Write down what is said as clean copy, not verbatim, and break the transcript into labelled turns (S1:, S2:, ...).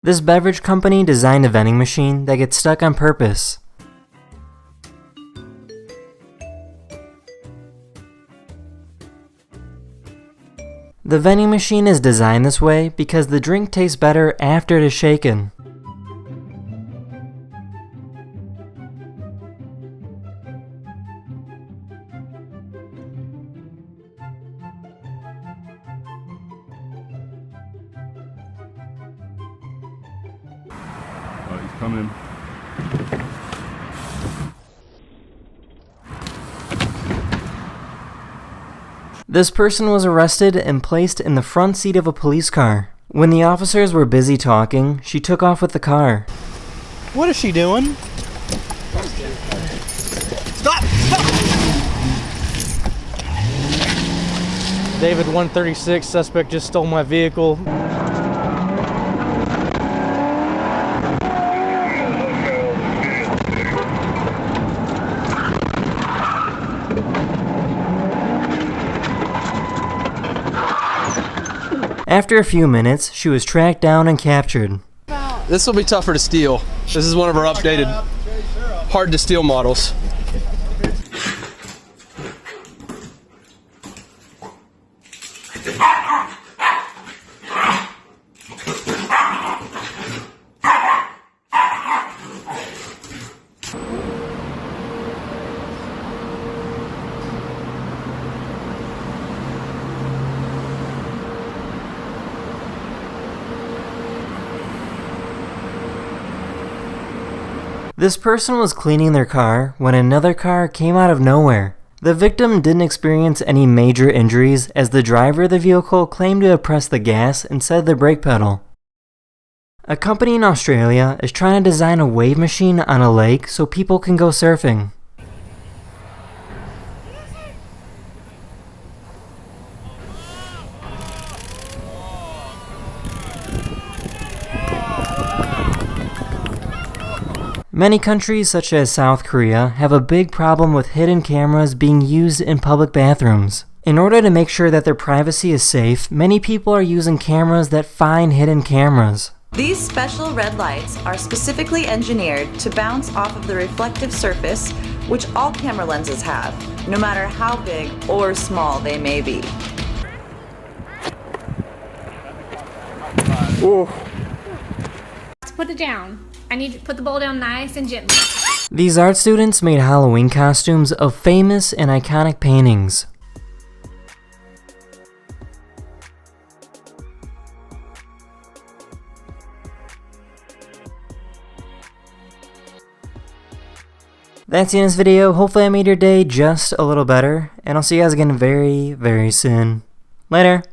S1: This beverage company designed a vending machine that gets stuck on purpose. The vending machine is designed this way because the drink tastes better after it is shaken.
S2: He's coming.
S1: This person was arrested and placed in the front seat of a police car. When the officers were busy talking, she took off with the car.
S3: What is she doing? Stop! Stop! David 136, suspect just stole my vehicle.
S1: After a few minutes, she was tracked down and captured.
S4: This will be tougher to steal. This is one of our updated, hard to steal models.
S1: This person was cleaning their car when another car came out of nowhere. The victim didn't experience any major injuries as the driver of the vehicle claimed to have pressed the gas instead of the brake pedal. A company in Australia is trying to design a wave machine on a lake so people can go surfing. Many countries such as South Korea have a big problem with hidden cameras being used in public bathrooms. In order to make sure that their privacy is safe, many people are using cameras that find hidden cameras.
S5: These special red lights are specifically engineered to bounce off of the reflective surface, which all camera lenses have, no matter how big or small they may be.
S4: Ooh.
S6: Put it down. I need to put the bowl down nice and gently.
S1: These art students made Halloween costumes of famous and iconic paintings. That's the end of this video. Hopefully I made your day just a little better, and I'll see you guys again very, very soon. Later!